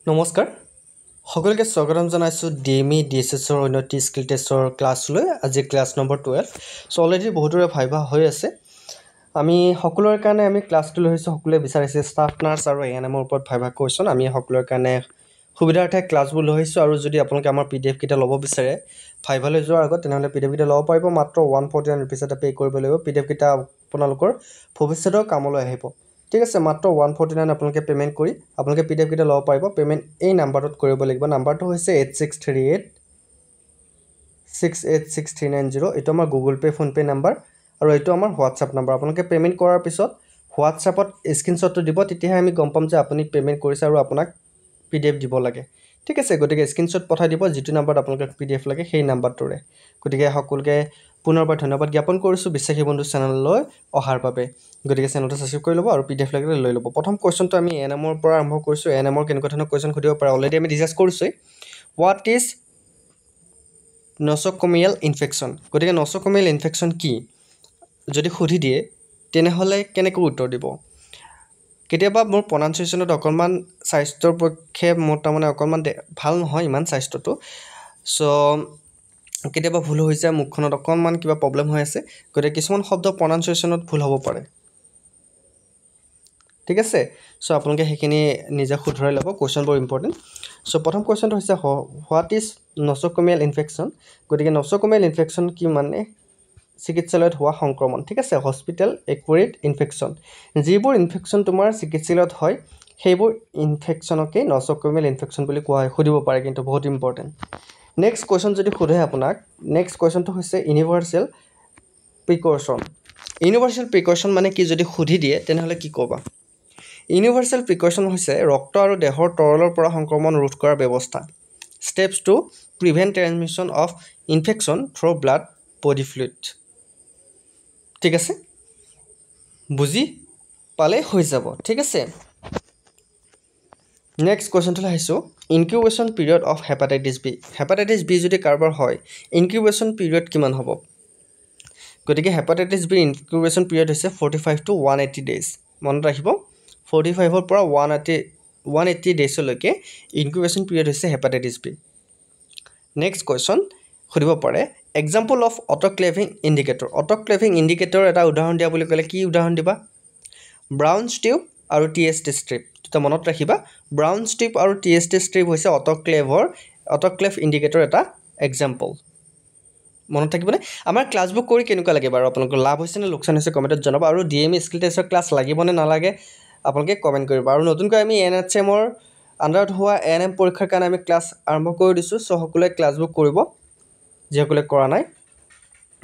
নমস্কাৰ সকলোকে স্বাগতম জনাইছো ডিএমই ডিএছএছৰ উন্নতি স্কিল টেষ্টৰ ক্লাছলৈ আজি ক্লাছ নম্বৰ 12 সো অলৰেডি বহুতৰে ভাইভা হৈ আছে আমি সকলোৰ কাৰণে আমি ক্লাছটো লৈ হৈছো সকলোৱে বিচাৰিছে ষ্টাফ নাৰ্ছ আৰু এএনএমৰ ওপৰত ভাইভা কোৱেশ্চন আমি সকলোৰ কাৰণে সুবিধাৰ্থে ক্লাছবোৰ লৈ হৈছো আৰু যদি আপোনালোকে আমাৰ পিডিএফ কিটা ল'ব বিচাৰে ভাইভালৈ যোৱাৰ আগত তেনেহলে পিডিএফ কিটা ল'ব পাৰিব মাত্ৰ 149 रुपीस এটা পে কৰিব লাগিব পিডিএফ কিটা আপোনালোকৰ ভৱিষ্যতৰ কামলৈ আহিব ঠিক আছে মাত্ৰ 149 আপোনালোকে পেমেন্ট কৰি আপোনালোকে পিডিএফ কিটা ল'ব পাৰিব পেমেন্ট এই নাম্বাৰটোত কৰিব লাগিব নাম্বাৰটো হৈছে 8638 6863990 এটো আমাৰ Google pay phone pay number আৰু এটো আমাৰ হোৱাটসএপ নাম্বাৰ আপোনালোকে পেমেন্ট কৰাৰ পিছত হোৱাটসএপত স্ক্ৰিনশ্বটটো দিব তেতিয়াহে আমি গম পাম যে আপুনি পেমেন্ট কৰিছে আৰু আপোনাক পিডিএফ দিব লাগে ঠিক আছে গতিকে স্ক্ৰিনশ্বট পঠাই দিব যেটো নাম্বাৰত আপোনালোকক পিডিএফ লাগে সেই নাম্বাৰটোৰে গতিকে সকলোকে পুনৰবাৰ ধন্যবাদ জ্ঞাপন কৰিছো বিশ্বাসী বন্ধু চেনেললৈ অহাৰ বাবে গতিকে চেনেলটো সাবস্ক্ৰাইব কৰি ল'ব আৰু পিডিএফ লাগিলে লৈ ল'ব প্ৰথম কোৱেশ্চনটো আমি এএনএমৰ পৰা আৰম্ভ কৰিছো এএনএমৰ কেনেকুৱা ধৰণৰ কোৱেশ্চন খুদিব পাৰে অলৰেডি আমি ডিসকাস কৰিছো হোৱাট ইজ নসোকমিয়াল ইনফেকশন গতিকে নসোকমিয়াল ইনফেকশন কি যদি খুদি দিয়ে তেনেহলে কেনেকৈ উত্তৰ দিব কেতিয়াবা মোৰ প্ৰনাউন্সিয়েচনত অকমান স্বাস্থ্যৰ পক্ষে মোটামনে অকমান ভাল নহয় ইমান স্বাস্থ্যটো সো কেতিয়াবা ভুল হৈ যায় মুখখনত অকমান কিবা প্ৰবলেম হৈ আছে গতিকে কিছুমান শব্দ প্ৰনাউন্সিয়েচনত ভুল হ'ব পাৰে ঠিক আছে সো আপোনালোকে হেখিনি নিজে শুধৰাই ল'ব কোৱেশ্চন বৰ ইম্পৰ্টেন্ট সো প্ৰথম কোৱেশ্চনটো হৈছে হোৱাট ইজ নসোকমিয়াল ইনফেকশন গতিকে নসোকমিয়াল ইনফেকশন কি মানে চিকিৎসালয়ত হোৱা সংক্ৰমণ ঠিক আছে হস্পিটেল একুৱেৰিয়েড ইনফেকশন যিবোৰ ইনফেকশন তোমাৰ চিকিৎসালয়ত হয় সেইবোৰ ইনফেকশনকে নসোকমিয়াল ইনফেকশন বুলি কোৱা হয় খুদিব পাৰে কিন্তু বহুত ইম্পৰ্টেন্ট নেক্সট কোৱেশ্চন যদি খুদে আপোনাক নেক্সট কোৱেশ্চনটো হৈছে ইউনিভাৰ্সাল প্ৰিকশ্যন ইউনিভাৰ্সাল প্ৰিকশ্যন মানে কি যদি খুদি দিয়ে তেনেহলে কি ক'বা ইউনিভাৰ্সাল প্ৰিকশ্যন হৈছে ৰক্ত আৰু দেহৰ তৰলৰ পৰা সংক্ৰমণ ৰোধ কৰাৰ ব্যৱস্থা steps to prevent transmission of infection through blood body fluid ঠিক আছে বুজি পালে হৈ যাব ঠিক আছে নেক্সট কোৱেশ্চনটো আহিছো incubation period of hepatitis B যদি কাৰবাৰ হয় ইনকিউবেশন পিৰিয়ড কিমান হ'ব গতিকে হেপাটাইটিস বি ইনকিউবেশন পিৰিয়ড হৈছে 45 to 180 days মনত ৰাখিব 45 ৰ পৰা 180 days লৈকে ইনকিউবেশন পিৰিয়ড হৈছে হেপাটাইটিস বি নেক্সট কোৱেশ্চন খুদিব পাৰে এক্সাম্পল অফ অটোক্লেভিং ইন্ডিকেটৰ এটা উদাহৰণ দিয়া বুলি কলে কি উদাহৰণ দিবা ব্ৰাউন ষ্টিউব আৰু টিএছটি ষ্ট্ৰিপ এটা মনত ৰাখিবা ব্ৰাউন ষ্টিউব আৰু টিএছটি ষ্ট্ৰিপ হৈছে অটোক্লেভ ইন্ডিকেটৰ এটা এক্সাম্পল মনত থাকিবনে আমাৰ ক্লাছবুক কৰি কেনেকুৱা লাগে বাৰু আপোনালোকৰ লাভ হৈছে নে লোকচান হৈছে কমেন্টত জনাব আৰু ডিএমই স্কিল টেষ্টৰ ক্লাছ লাগিবনে নালাগে আপোনালোকে কমেন্ট কৰিব আৰু নতুনকৈ আমি এনএচএমৰ আন্ডাৰত হোৱা এএনএম পৰীক্ষাৰ কাৰণে আমি ক্লাছ আৰম্ভ কৰি দিছো সো সকলোৱে ক্লাছবুক কৰিব যেসকলে কৰা নাই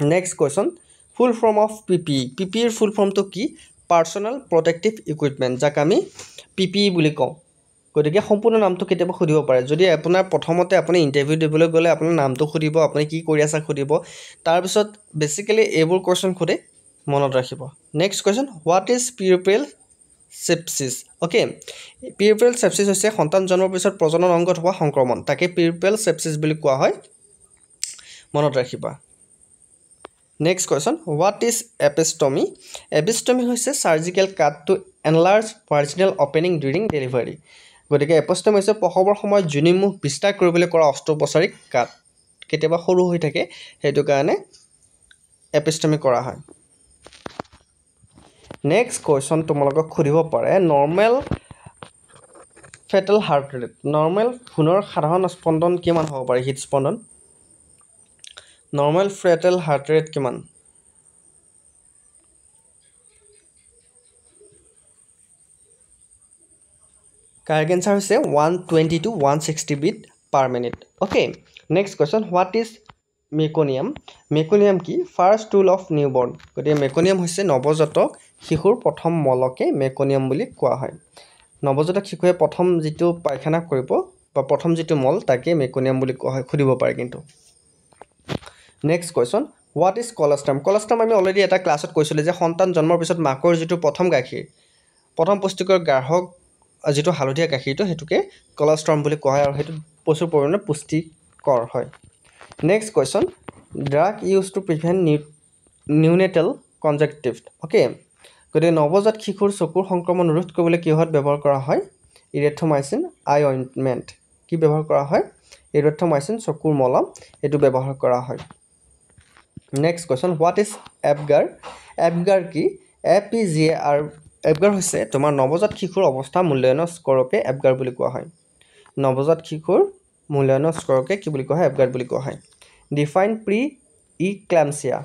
next question full form of PP এৰ ফুল ফৰ্মটো কি পাৰ্সোনাল প্ৰটেক্টিভ ইকুইপমেন্ট যাক আমি পিপি বুলি কওঁ গতিকে সম্পূৰ্ণ নামটো কেতিয়াবা খুদিব পাৰে যদি আপোনাৰ প্ৰথমতে আপুনি ইন্টাৰভিউ দিবলৈ গলে আপোনাৰ নামটো খুদিব আপুনি কি কৰি আছে খুদিব তাৰ পিছত বেসিক্যালি এইবোৰ কোৱেশ্চন খুদে মনত ৰাখিব next question what is pupil sepsis okay pupil sepsis হৈছে সন্তান জন্মৰ পিছত প্ৰজনন অংগত হোৱা সংক্ৰমণ তাকে পিউপেল সেপসিস বুলি কোৱা হয় মনত ৰাখিবা next question what is episiotomy হৈছে surgical cut to enlarge vaginal opening during delivery গতিকে এপিষ্টমি হৈছে প্ৰসৱৰ সময়ত যোনিমুখ বিস্তাৰ কৰিবলৈ কৰা অস্ত্ৰোপচাৰিক কাট কেতিয়াবা সৰু হৈ থাকে হেতু কাৰণে এপিষ্টমি কৰা হয় নেক্সট কোৱেশ্চন তোমালোকক খুদিব পাৰে normal fetal heart rate normal ফুনৰ সাধাৰণ স্পন্দন কিমান হ'ব পাৰে হিট স্পন্দন নৰ্মেল ফেটাল হাৰ্ট ৰেট কিমান কাৰেক্ট আনসাৰ হৈছে 120 to 160 beat per minute okay next question what is meconium কি ফাৰ্স্ট টুল অফ নিউবৰ্ন গতিকে মেকোনিয়াম হৈছে নৱজাতক শিশুৰ প্ৰথম মলকে মেকোনিয়াম বুলি কোৱা হয় নৱজাতক শিশুৱে প্ৰথম যেটো পায়খানা কৰিব বা প্ৰথম যেটো মল তাকে মেকোনিয়াম বুলি কোৱা হয় খুদিব পাৰে কিন্তু নেক্সট কোৱেশ্চন হোৱাট ইজ কলেষ্ট্ৰাম আমি অলৰেডি এটা ক্লাছত কৈছিল যে সন্তান জন্মৰ পিছত মাকৰ যেটো প্ৰথম গাখীৰ প্ৰথম পুষ্টিকৰ গাৰ্হক যেটো হালধীয়া গাখীৰটো হেতুকে কলেষ্ট্ৰাম বুলি কোৱা হয় আৰু হেতু প্ৰচুৰ পৰিমাণে পুষ্টিকৰ হয় next question drug use to prevent neonatal conjunctive okay গতিকে নৱজাত শিশুৰ চকুৰ সংক্ৰমণ ৰোধ কৰিবলৈ কিহত ব্যৱহাৰ কৰা হয় ইৰেথ্ৰমাইচিন আই অইণ্টমেণ্ট কি ব্যৱহাৰ কৰা হয় ইৰেথ্ৰমাইচিন চকুৰ মলম এইটো ব্যৱহাৰ কৰা হয় নেক্সট কোৱেশ্চন হোৱাট ইজ এপগাৰ এপগাৰ কি এপিজিআৰ এপগাৰ হৈছে তোমাৰ নৱজাত শিশুৰ অৱস্থা মূল্যায়নৰ স্কৰকে এপগাৰ বুলি কোৱা হয় নৱজাত শিশুৰ মূল্যায়নৰ স্কৰকে কি বুলি কোৱা হয় এপগাৰ বুলি কোৱা হয় ডিফাইন প্ৰি ইক্লাম্পচিয়া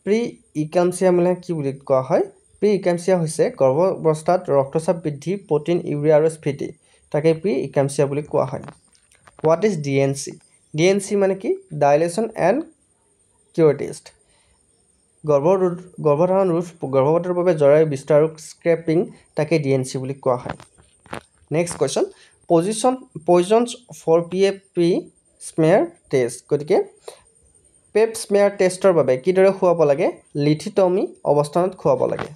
প্ৰি ইক্লাম্পচিয়া মানে কি বুলি কোৱা হয় প্ৰি ইক্লাম্পচিয়া হৈছে গৰ্ভাৱস্থাত ৰক্তচাপ বৃদ্ধি প্ৰটিন ইউৰিয়া আৰু স্ফীতি তাকে প্ৰি ইক্লাম্পচিয়া বুলি কোৱা হয় হোৱাট ইজ ডিএনচি ডিএনচি মানে কি ডাইলেশ্যন এণ্ড কিউৰেটিষ্ট গৰ্ভধাৰণ ৰোধ গৰ্ভপাতৰ বাবে জৰায়ু বিস্তাৰ আৰু স্ক্ৰেপিং তাকে ডিএনচি বুলি কোৱা হয় next question positions for PAP smear test গতিকে পেপ স্মেয়াৰ টেষ্টৰ বাবে কিদৰে খুৱাব লাগে লিথিটমি অৱস্থানত খুৱাব লাগে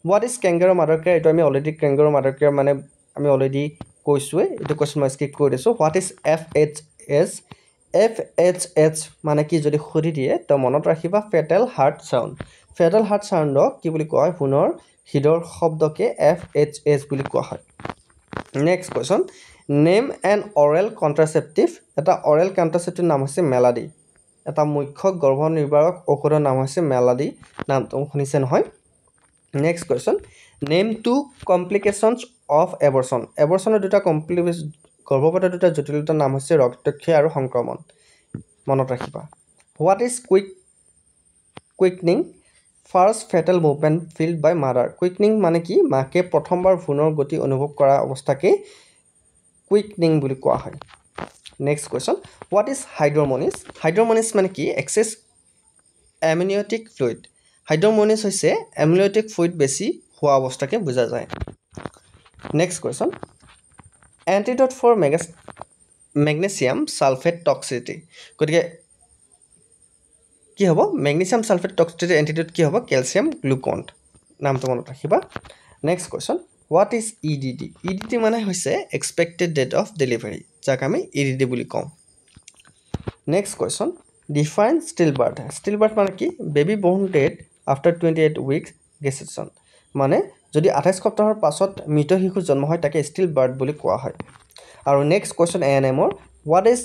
what is kangaroo mother care এইটো আমি অলৰেডি কেংগাৰু মাদাৰ কেয়াৰ মানে আমি অলৰেডি কৈছোঁৱে এইটো কুৱেশ্যন মই স্কিপ কৰি দিছোঁ হোৱাট ইজ FHH মানে কি যদি সুধি দিয়ে তো মনত ৰাখিবা ফেটেল হাৰ্ট চাউণ্ডক কি বুলি কোৱা হয় পুনৰ হৃদৰ শব্দকে FHH বুলি কোৱা হয় next question name an oral contraceptive এটা অৰেল কণ্ট্ৰাচেপ্টিভ নাম হৈছে মেলাডি এটা মুখ্য গৰ্ভনিৰ্বাৰক ঔষধৰ নাম হৈছে মেলাডি নামটো শুনিছে নহয় next question name two complications of এবৰ্চনৰ দুটা গৰ্ভপাতৰ দুটা জটিলতাৰ নাম হৈছে ৰক্তক্ষয় আৰু সংক্ৰমণ মনত ৰাখিবা what is quickening first fetal movement felt by mother quickening মানে কি মাকে প্ৰথমবাৰ ভ্ৰূণৰ গতি অনুভৱ কৰা অৱস্থাকে কুইকনিং বুলি কোৱা হয় নেক্সট কুৱেশ্যন হোৱাট ইজ হাইড্ৰমনিছ মানে কি এক্সেছ এমনিয়টিক ফ্লুইড হাইড্ৰমনিছ হৈছে এমনিয়টিক ফ্লুইড বেছি হোৱা অৱস্থাকে বুজা যায় next question antidote for magnesium sulphate toxicity গতিকে কি হ'ব মেগনেছিয়াম ছালফেট টক্সিচিটি এণ্টিডট কি হ'ব কেলছিয়াম গ্লুকণ্ড নামটো মনত ৰাখিবা নেক্সট কুৱেশ্যন হোৱাট ইজ ইডিটি মানে হৈছে এক্সপেক্টেড ডেট অফ ডেলিভাৰী যাক আমি ইডিটি বুলি কওঁ next question define still birth মানে কি বেবী বৰ্ণ ডেট আফটাৰ 28 উইকছ গেষ্টেশ্যন মানে যদি 28 সপ্তাহৰ পাছত মৃত শিশু জন্ম হয় তাকে ষ্টিল বাৰ্থ বুলি কোৱা হয় আৰু নেক্সট কুৱেশ্যন ANMৰ হোৱাট ইজ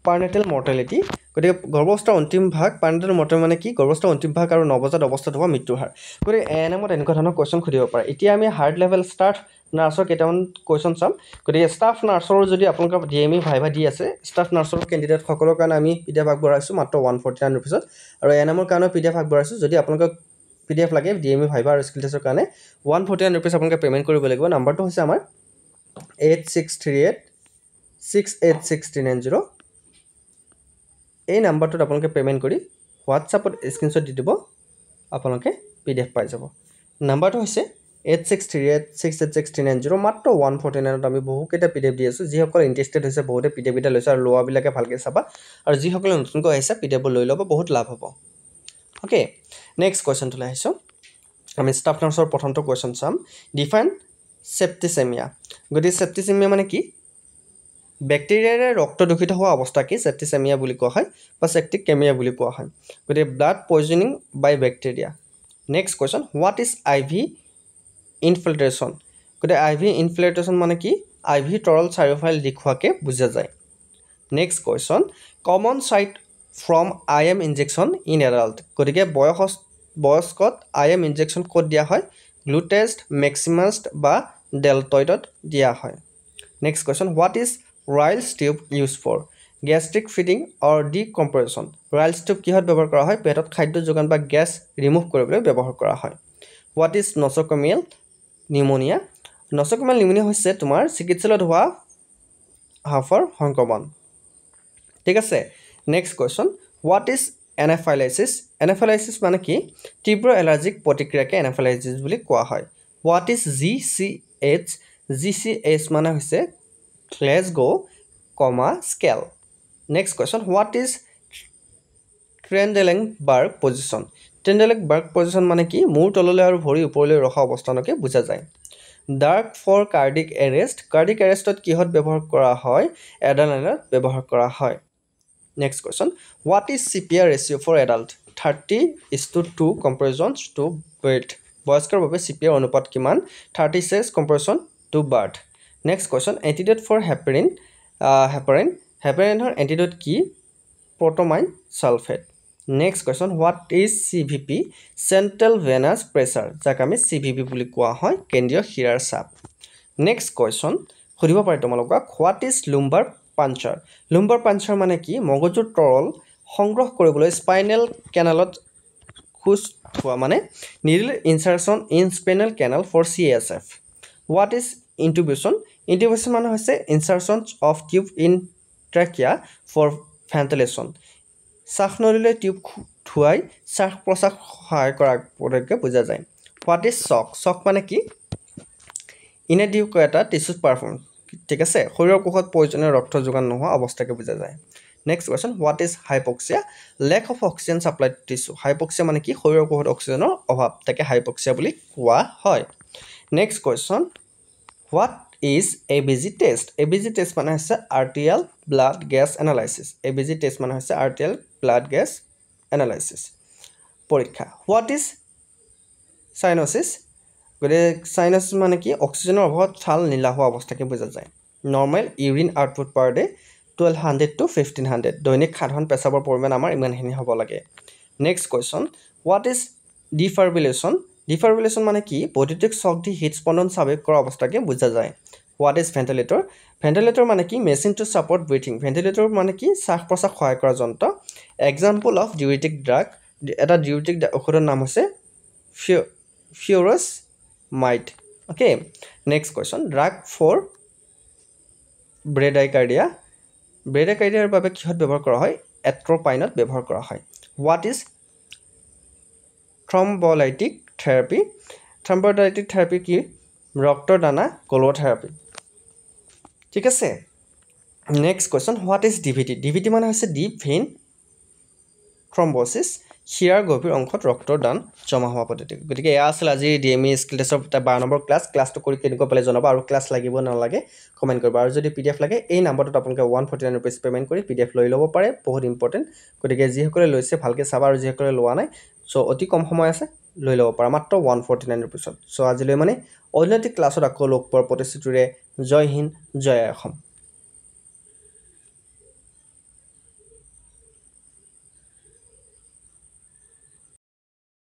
পাৰ্নেটেল মৰ্টেলিটি গতিকে গৰ্ভাৱস্থাৰ অন্তিম ভাগ পাৰ্নেটেল মৰ্টেল মানে কি গৰ্ভাৱস্থাৰ অন্তিম ভাগ আৰু নৱজাত অৱস্থাত হোৱা মৃত্যুৰ হাৰ গতিকে ANMত এনেকুৱা ধৰণৰ কুৱেশ্যন সুধিব পাৰে এতিয়া আমি হাৰ্ড লেভেল ষ্টাফ নাৰ্ছৰ কেইটামান কুৱেশ্যন চাম গতিকে ষ্টাফ নাৰ্ছৰ যদি আপোনালোকৰ DME ভাইভা দি আছে ষ্টাফ নাৰ্ছৰ কেণ্ডিডেটসকলৰ কাৰণে আমি PDF আগবঢ়াইছোঁ মাত্ৰ 149 ৰুপিছত আৰু ANMৰ কাৰণে PDF আগবঢ়াইছোঁ যদি আপোনালোকক PDF লাগে DME ভাইভা আৰু স্কিল টেষ্টৰ কাৰণে 149 ৰুপিছ আপোনালোকে পে'মেণ্ট কৰিব লাগিব নাম্বাৰটো হৈছে আমাৰ 8638686390 এই নাম্বাৰটোত আপোনালোকে পে'মেণ্ট কৰি হোৱাটছআপত স্ক্ৰীনশ্বট দি দিব আপোনালোকে PDF পাই যাব নাম্বাৰটো হৈছে 8638686390 মাত্ৰ 149ত আমি বহুকেইটা PDF দি আছোঁ যিসকল ইণ্টাৰেষ্টেড হৈছে বহুতে PDF কেইটা লৈছে আৰু লোৱাবিলাকে ভালকৈ চাবা আৰু যিসকলে নতুনকৈ আহিছে PDFবোৰ লৈ ল'ব বহুত লাভ হ'ব অ'কে নেক্সট কুৱেশ্যনটোলৈ আহিছোঁ আমি ষ্টাফ নাৰ্ছৰ প্ৰথমটো কুৱেশ্যন চাম ডিফাইন চেপ্টিচেমিয়া গতিকে চেপ্টিচেমিয়া মানে কি বেক্টেৰিয়াৰে ৰক্ত দূষিত হোৱা অৱস্থাকে চেপ্টিচেমিয়া বুলি কোৱা হয় বা চেপ্টিক কেমিয়া বুলি কোৱা হয় গতিকে blood poisoning by bacteria next question what is IV infiltration গতিকে IV ইনফিল্ট্ৰেশ্যন মানে কি IV তৰল চাৰিওফালে লিক হোৱাকে বুজা যায় next question common site from IM injection in adult গতিকে বয়স্কত IM ইনজেকশ্যন ক'ত দিয়া হয় গ্লুটেষ্ট মেক্সিমাষ্ট বা ডেলটইডত দিয়া হয় next question what is Ryle's tube use for gastric feeding or decompression Ryle's tube কিহত ব্যৱহাৰ কৰা হয় পেটত খাদ্য যোগান বা গেছ ৰিমুভ কৰিবলৈ ব্যৱহাৰ কৰা হয় হোৱাট ইজ নচকমিয়েল নিউমনিয়া হৈছে তোমাৰ চিকিৎসালয়ত হোৱা হাঁফৰ সংক্ৰমণ ঠিক আছে নেক্সট কুৱেশ্যন হোৱাট ইজ এনাফাইলাইচিছ মানে কি তীব্ৰ এলাৰ্জিক প্ৰতিক্ৰিয়াকে এনাফাইলাইচিছ বুলি কোৱা হয় হোৱাট ইজ GCH মানে হৈছে Glasgow scale next question what is Trendelenburg position মানে কি মূৰ তললৈ আৰু ভৰি ওপৰলৈ ৰখা অৱস্থানকে বুজা যায় ডাৰ্ক ফৰ কাৰ্ডিক এৰেষ্টত কিহত ব্যৱহাৰ কৰা হয় এড্ৰেনালাইনত ব্যৱহাৰ কৰা হয় next question what is CPR ratio' for adult 30:2 compressions to wait বয়স্কৰ বাবে CPR অনুপাত কিমান 36 compression to birth. Next question, antidote for heparin. Heparinৰ antidote কি? Protamine sulfate. Next question, what is CVP? Central venous pressure, যাক আমি CVP বুলি কোৱা হয়, কেন্দ্ৰীয় শিৰাৰ চাপ. Next question, সুধিব পাৰে তোমালোকক, what is lumbar puncture? Lumbar puncture মানে কি? মগজুৰ তৰল সংগ্ৰহ কৰিবলৈ স্পাইনেল কেনালত খোজ থোৱা, মানে needle insertion in spinal canal for CSF. What is intubation? Intubation মানে হৈছে insertion of tube in trachea for ventilation. শ্বাস নলীলৈ টিউব থুৱাই শ্বাস প্ৰশ্বাস সহায় কৰা পদ্ধতিকে বুজা যায়. What is shock? Shock মানে কি? Inadequate tissue performance. ঠিক আছে, শৰীৰৰ কোষত প্ৰয়োজনীয় ৰক্ত যোগান নোহোৱা অৱস্থাকে বুজা যায়. Next question, what is hypoxia? Lack of oxygen supply to tissue. Hypoxia মানে কি? শৰীৰৰ কোষত অক্সিজেনৰ অভাৱ, তাকে hypoxia বুলি কোৱা হয়. Next question, what is ABG test? ABG test মানে হৈছে arterial blood gas analysis. ABG test মানে হৈছে arterial blood gas analysis পৰীক্ষা. What is cyanosis? গতিকে cyanosis মানে কি? অক্সিজেনৰ অভাৱত ছাল নীলা হোৱা অৱস্থাকে বুজা যায়. Normal urine output per day 1200 to 1500. দৈনিক সাধাৰণ পেচাবৰ পৰিমাণ আমাৰ ইমানখিনি হ'ব লাগে. Next question, what is defibrillation? Defibrillation মানে কি? বৈদ্যুতিক চক দি হৃদস্পন্দন স্বাভাৱিক কৰা অৱস্থাকে বুজা যায়. What is ventilator? Ventilator মানে কি? Machine to support breathing. Ventilator মানে কি? শ্বাস প্ৰশ্বাস সহায় কৰা যন্ত্ৰ. Example of diuretic drug. এটা diuretic ঔষধৰ নাম হৈছে furosemide. Okay. Next question, drug for bradycardia. Bradycardiaৰ বাবে কিহত ব্যৱহাৰ কৰা হয়? Atropinot ব্যৱহাৰ কৰা হয়. What is thrombolytic therapy? Thrombolytic therapy কি? ৰক্তৰ দানা গলোৱা থেৰাপি. ঠিক আছে. Next question, what is ডিভিটি? ডিভিটি মানে হৈছে ডিপ ভেইন থ্ৰম্বছিছ, শিৰাৰ গভীৰ অংশত ৰক্তৰ দান জমা হোৱা পদ্ধতি. গতিকে এয়া আছিল আজি ডিএমই স্কিল টেষ্টৰ 12 নম্বৰ ক্লাছ. ক্লাছটো কৰি কেনেকুৱা পালে জনাবা, আৰু ক্লাছ লাগিব নালাগে কমেণ্ট কৰিবা. আৰু যদি PDF লাগে এই নাম্বাৰটোত আপোনালোকে 149 ৰুপিজ পে'মেণ্ট কৰি PDF লৈ ল'ব পাৰে. বহুত ইম্পৰ্টেণ্ট. গতিকে যিসকলে লৈছে ভালকৈ চাবা, আৰু যিসকলে লোৱা নাই চ' অতি কম সময় আছে, লৈ ল'ব পাৰা মাত্ৰ 149 ৰুপিছত. চ' আজিলৈ মানে অন্য এটি ক্লাছত আকৌ লগ পোৱাৰ প্ৰতিশ্ৰুতিৰে জয় হিন্দ, জয় অসম.